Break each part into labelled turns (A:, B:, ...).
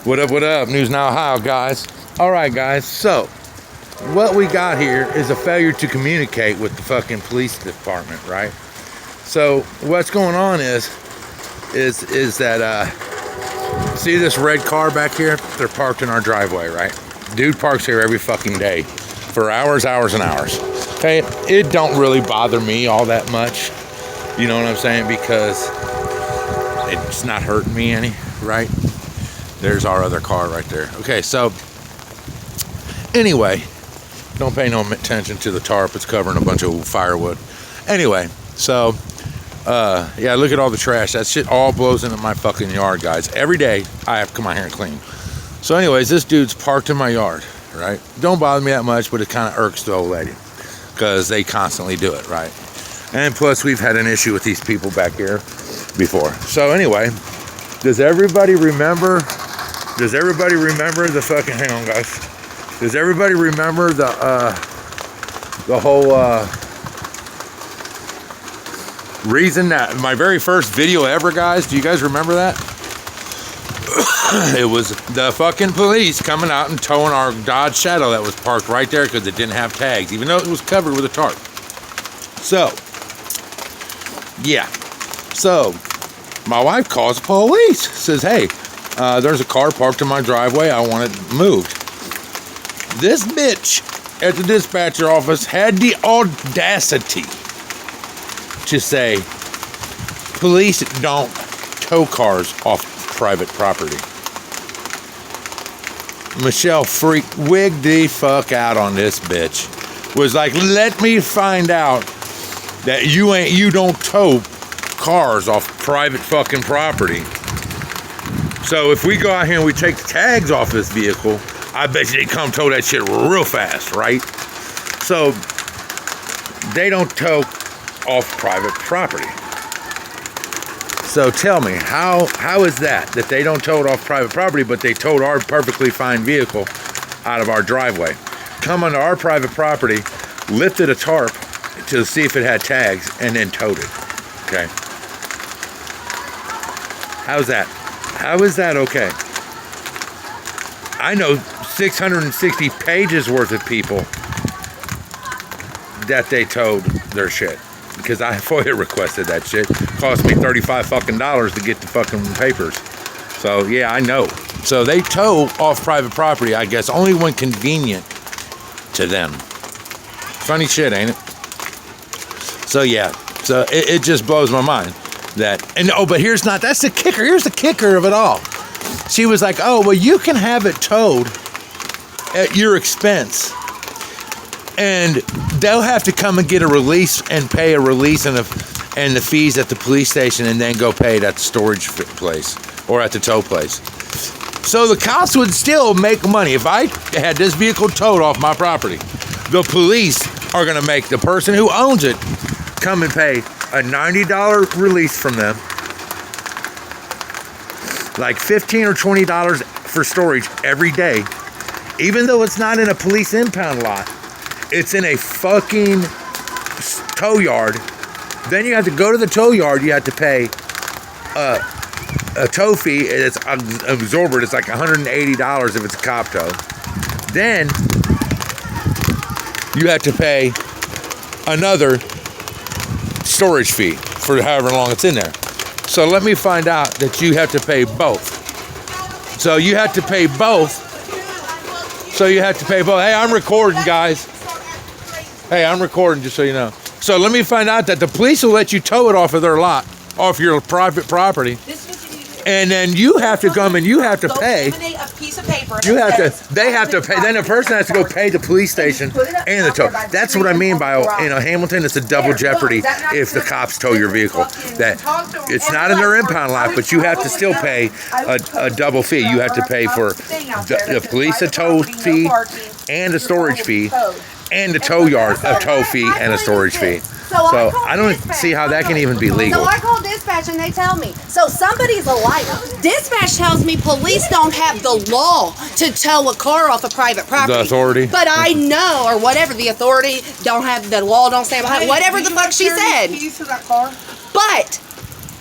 A: What up? News Now Ohio, guys. All right, guys. So, what we got here is a failure to communicate with the fucking police department, right? So, what's going on is that, see this red car back here? They're parked in our driveway, right? Dude parks here every fucking day for hours and hours. Okay, it don't really bother me all that much. You know what I'm saying? Because it's not hurting me any, right? There's our other car right there. Okay, so anyway, don't pay no attention to the tarp. It's covering a bunch of firewood. Anyway, so yeah, look at all the trash. That shit all blows into my fucking yard, guys. Every day I have to come out here and clean. So anyways, this dude's parked in my yard, right? Don't bother me that much, but it kind of irks the old lady because they constantly do it, right? And plus, we've had an issue with these people back here before. So anyway, does everybody remember the fucking, hang on, guys. Does everybody remember the whole reason that my very first video ever, guys? Do you guys remember that? It was the fucking police coming out and towing our Dodge Shadow that was parked right there because it didn't have tags, even though it was covered with a tarp. So, yeah. So, my wife calls the police. Says, hey, there's a car parked in my driveway. I want it moved. This bitch at the dispatcher office had the audacity to say, police don't tow cars off private property. Michelle wigged the fuck out on this bitch. Was like, let me find out that you don't tow cars off private fucking property. So if we go out here and we take the tags off this vehicle, I bet you they come tow that shit real fast, right? So they don't tow off private property. So tell me, how is that they don't tow it off private property, but they towed our perfectly fine vehicle out of our driveway? Come onto our private property, lifted a tarp to see if it had tags, and then towed it. Okay. How's that? How is that okay? I know 660 pages worth of people that they towed their shit. Because I FOIA requested that shit. Cost me $35 fucking to get the fucking papers. So yeah, I know. So they tow off private property, I guess, only when convenient to them. Funny shit, ain't it? So yeah, so it just blows my mind that, and oh, but that's the kicker. Here's the kicker of it all. She was like, oh, well, you can have it towed at your expense. And they'll have to come and get a release and pay a release and the fees at the police station and then go pay it at the storage place or at the tow place. So the cops would still make money. If I had this vehicle towed off my property, the police are going to make the person who owns it come and pay a $90 release from them, like $15 or $20 for storage every day, even though it's not in a police impound lot. It's in a fucking tow yard. Then you have to go to the tow yard. You have to pay a tow fee. It's absorbed. It's like $180 if it's a cop tow. Then you have to pay another storage fee for however long it's in there. So let me find out that you have to pay both. So you have to pay both. Hey, I'm recording, guys. Hey, I'm recording, just so you know. So let me find out that the police will let you tow it off of their lot, off your private property. And then you have to come and you have to pay.
B: A piece of paper.
A: They have to pay. Then the person has to go pay the police station and the tow. That's what I mean by, Hamilton, it's a double jeopardy if the cops tow your vehicle. That it's not in their impound lot, but you have to still pay a double fee. You have to pay for the police a tow fee and a storage fee, and the tow yard a tow fee and a storage fee. So I don't see how that can even be legal.
B: So I call dispatch and they tell me. So somebody's a liar. Dispatch tells me police don't have the law to tow a car off a private property.
A: The authority?
B: But I know, or whatever, the authority don't have the law, don't stand behind, whatever the fuck she said.
C: Keys to that car?
B: But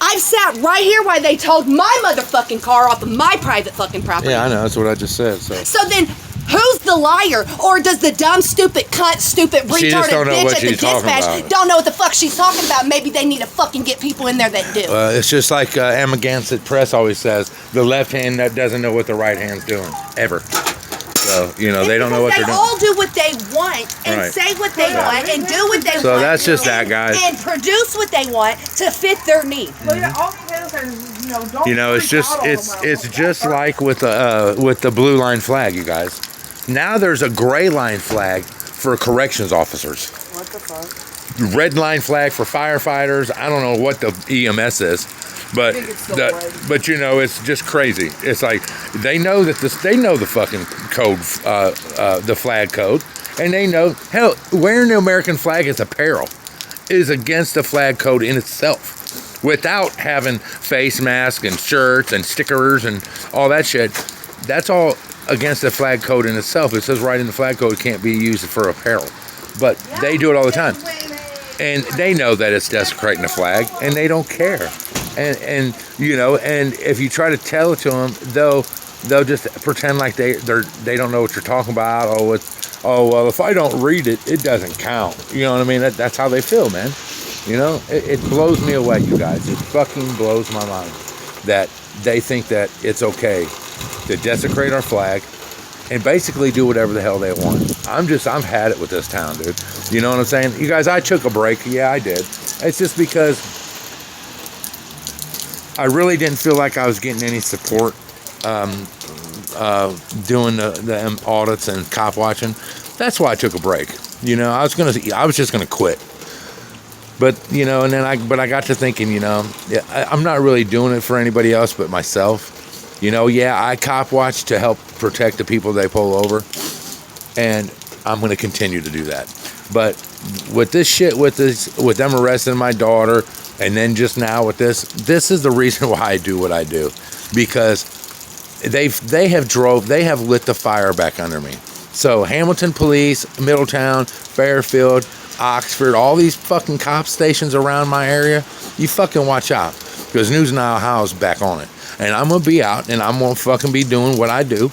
B: I've sat right here while they towed my motherfucking car off of my private fucking property.
A: Yeah, I know. That's what I just said.
B: So then, who's the liar? Or does the dumb, stupid, cunt, stupid,
A: She just
B: retarded
A: don't know
B: bitch
A: what
B: at the
A: she's talking
B: dispatch
A: about.
B: don't know what the fuck she's talking about? Maybe they need to fucking get people in there that do.
A: It's just like Emma Gansett Press always says, the left hand that doesn't know what the right hand's doing, ever. So, you know, they don't know what they're
B: They
A: doing.
B: all do what they want and
A: Right.
B: say what they want and do what they want.
A: So that's just that, guys.
B: And produce what they want to fit their need.
C: Well, yeah, all you gotta say is, don't
A: You know, it's just like with the blue line flag, you guys. Now there's a gray line flag for corrections officers.
C: What the fuck?
A: Red line flag for firefighters. I don't know what the EMS is, but
C: think it's still red.
A: but you know, it's just crazy. It's like they know that they know the fucking code, the flag code, and they know hell wearing the American flag as apparel is against the flag code in itself. Without having face masks and shirts and stickers and all that shit, that's all against the flag code in itself. It says right in the flag code it can't be used for apparel, but they do it all the time. And they know that it's desecrating the flag, and they don't care. And you know, and if you try to tell it to them, they'll just pretend like they don't know what you're talking about. Oh well, if I don't read it, it doesn't count. You know what I mean? That's how they feel, man. You know, it blows me away, you guys. It fucking blows my mind that they think that it's okay to desecrate our flag and basically do whatever the hell they want. I've had it with this town, dude. You know what I'm saying? You guys, I took a break. Yeah, I did. It's just because I really didn't feel like I was getting any support doing the audits and cop watching. That's why I took a break. You know, I was just gonna quit. But you know, and then I got to thinking, you know, I'm not really doing it for anybody else but myself. You know, yeah, I cop watch to help protect the people they pull over, and I'm going to continue to do that. But with this shit, with them arresting my daughter, and then just now with this is the reason why I do what I do, because they have lit the fire back under me. So Hamilton Police, Middletown, Fairfield, Oxford, all these fucking cop stations around my area, you fucking watch out, because News Now House back on it. And I'm going to be out, and I'm going to fucking be doing what I do.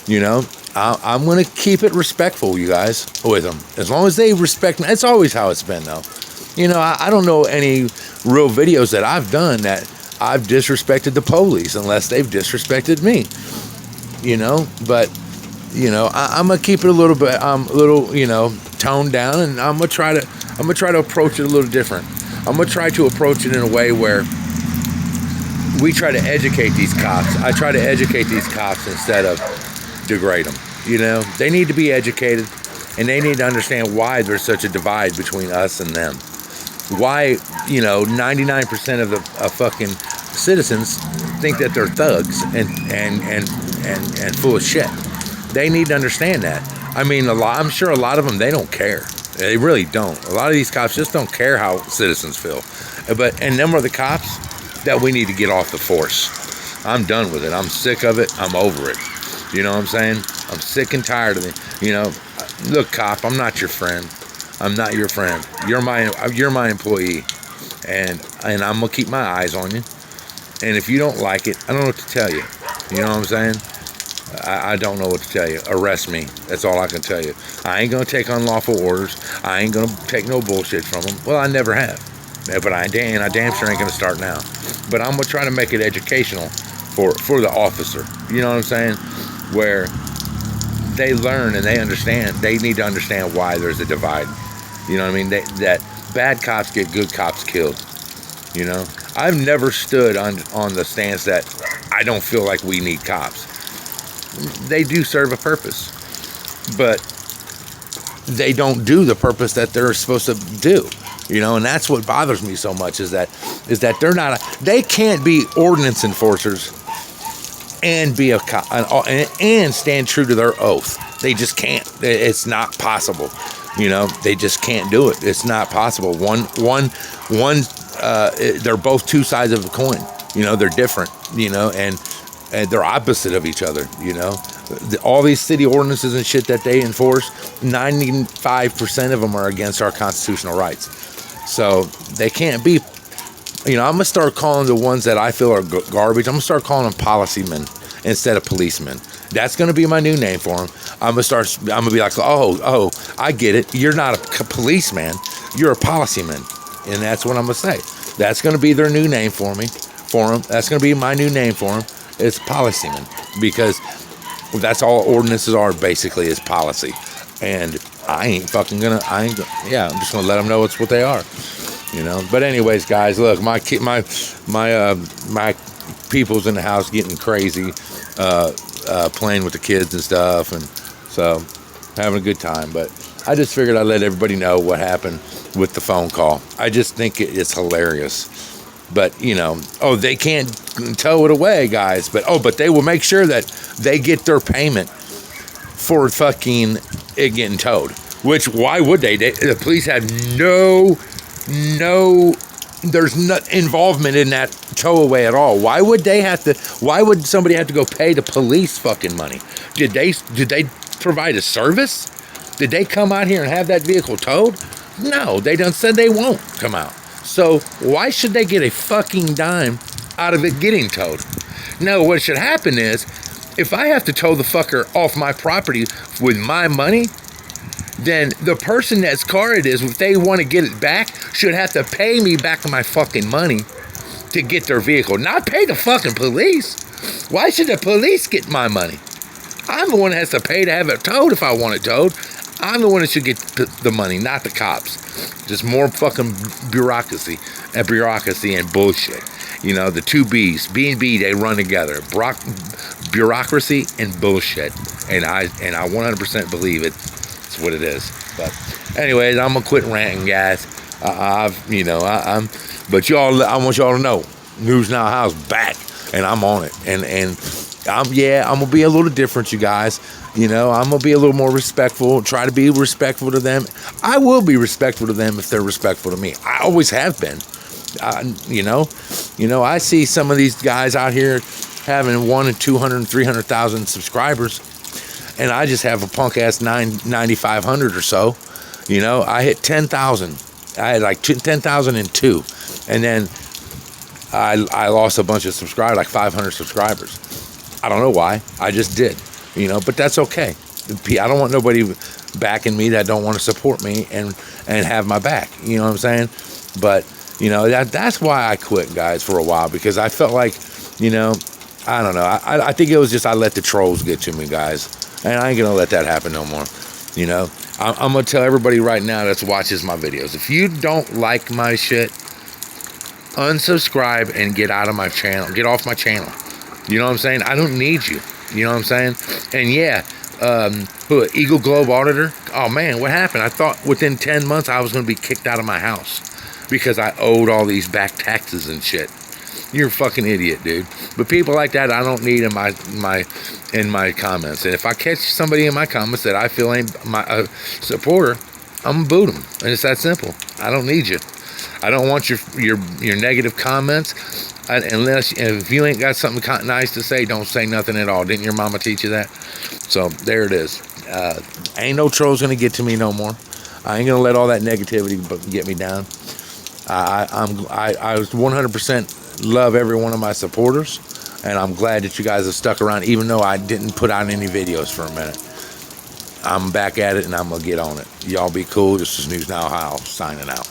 A: You know, I'm going to keep it respectful, you guys, with them. As long as they respect me. It's always how it's been, though. You know, I don't know any real videos that I've done that I've disrespected the police unless they've disrespected me. You know, but, you know, I'm going to keep it a little bit, you know, toned down, and I'm going to try to approach it a little different. I'm going to try to approach it in a way where we try to educate these cops. I try to educate these cops instead of degrade them. You know, they need to be educated, and they need to understand why there's such a divide between us and them. Why, you know, 99% of the fucking citizens think that they're thugs and full of shit. They need to understand that. I mean, I'm sure a lot of them, they don't care. They really don't. A lot of these cops just don't care how citizens feel. And them are the cops that we need to get off the force. I'm done with it. I'm sick of it. I'm over it. You know what I'm saying? I'm sick and tired of it. You know, look, cop, I'm not your friend. I'm not your friend. You're my employee, and I'm gonna keep my eyes on you. And if you don't like it, I don't know what to tell you. You know what I'm saying? I don't know what to tell you. Arrest me. That's all I can tell you. I ain't gonna take unlawful orders. I ain't gonna take no bullshit from them. Well, I never have. But I damn sure ain't gonna start now. But I'm gonna try to make it educational for the officer. You know what I'm saying? Where they learn and they understand. They need to understand why there's a divide. You know what I mean? That bad cops get good cops killed. You know? I've never stood on the stance that I don't feel like we need cops. They do serve a purpose, but they don't do the purpose that they're supposed to do. You know, and that's what bothers me so much is that they can't be ordinance enforcers and be a cop and stand true to their oath. They just can't. It's not possible. You know, they just can't do it. It's not possible. One. They're both two sides of a coin. You know, they're different. You know, and they're opposite of each other. You know, all these city ordinances and shit that they enforce, 95% of them are against our constitutional rights. So they can't be I'm gonna start calling the ones that I feel are garbage. I'm gonna start calling them policymen instead of policemen. That's gonna be my new name for them. I'm gonna be like, oh, I get it. You're not a policeman. You're a policyman, and that's what I'm gonna say. That's gonna be their new name for me. For them. That's gonna be my new name for them. It's policyman, because that's all ordinances are, basically, is policy. And I'm just gonna let them know it's what they are. But anyways, guys, look, my people's in the house getting crazy, playing with the kids and stuff, and so having a good time. But I just figured I'd let everybody know what happened with the phone call. I just think it's hilarious. But they can't tow it away, guys. But they will make sure that they get their payment for fucking it getting towed. Which, why would they? The police have no, there's no involvement in that tow away at all. Why would somebody have to go pay the police fucking money? Did they provide a service? Did they come out here and have that vehicle towed? No, they done said they won't come out. So why should they get a fucking dime out of it getting towed? No, what should happen is, if I have to tow the fucker off my property with my money, then the person that's car it is, if they want to get it back, should have to pay me back my fucking money to get their vehicle, not pay the fucking police. Why should the police get my money? I'm the one that has to pay to have it towed if I want it towed. I'm the one that should get the money, not the cops. Just more fucking bureaucracy and bullshit. The two B's, B and B, they run together. Bureaucracy and bullshit. And I 100% believe it's what it is. But anyways, I'm gonna quit ranting, guys. But I want y'all to know, News Now House back, and I'm on it. And I'm gonna be a little different, you guys. I'm gonna be a little more respectful. Try to be respectful to them. I will be respectful to them if they're respectful to me. I always have been. I see some of these guys out here having 100, 200, 300,000 subscribers, and I just have a punk ass 9,500 or so. I hit 10,000. I had like 10,002, and then I lost a bunch of subscribers, like 500 subscribers. I don't know why. I just did. But that's okay. I don't want nobody backing me that don't want to support me and have my back. You know what I'm saying? But that's why I quit, guys, for a while, because I felt like, I don't know. I think it was just I let the trolls get to me, guys, and I ain't gonna let that happen no more. I'm gonna tell everybody right now that watches my videos, if you don't like my shit, unsubscribe and get out of my channel. Get off my channel. You know what I'm saying? I don't need you. You know what I'm saying? And yeah, Eagle Globe Auditor. Oh man, what happened? I thought within 10 months I was gonna be kicked out of my house because I owed all these back taxes and shit. You're a fucking idiot, dude. But people like that I don't need in my comments. And if I catch somebody in my comments that I feel ain't my supporter, I'm gonna boot them. And it's that simple. I don't need you. I don't want your negative comments. If you ain't got something nice to say, don't say nothing at all. Didn't your mama teach you that? So there it is. Ain't no trolls gonna get to me no more. I ain't gonna let all that negativity get me down. I was 100% love every one of my supporters, and I'm glad that you guys have stuck around, even though I didn't put out any videos for a minute. I'm back at it, and I'm gonna get on it. Y'all be cool. This is News Now How signing out.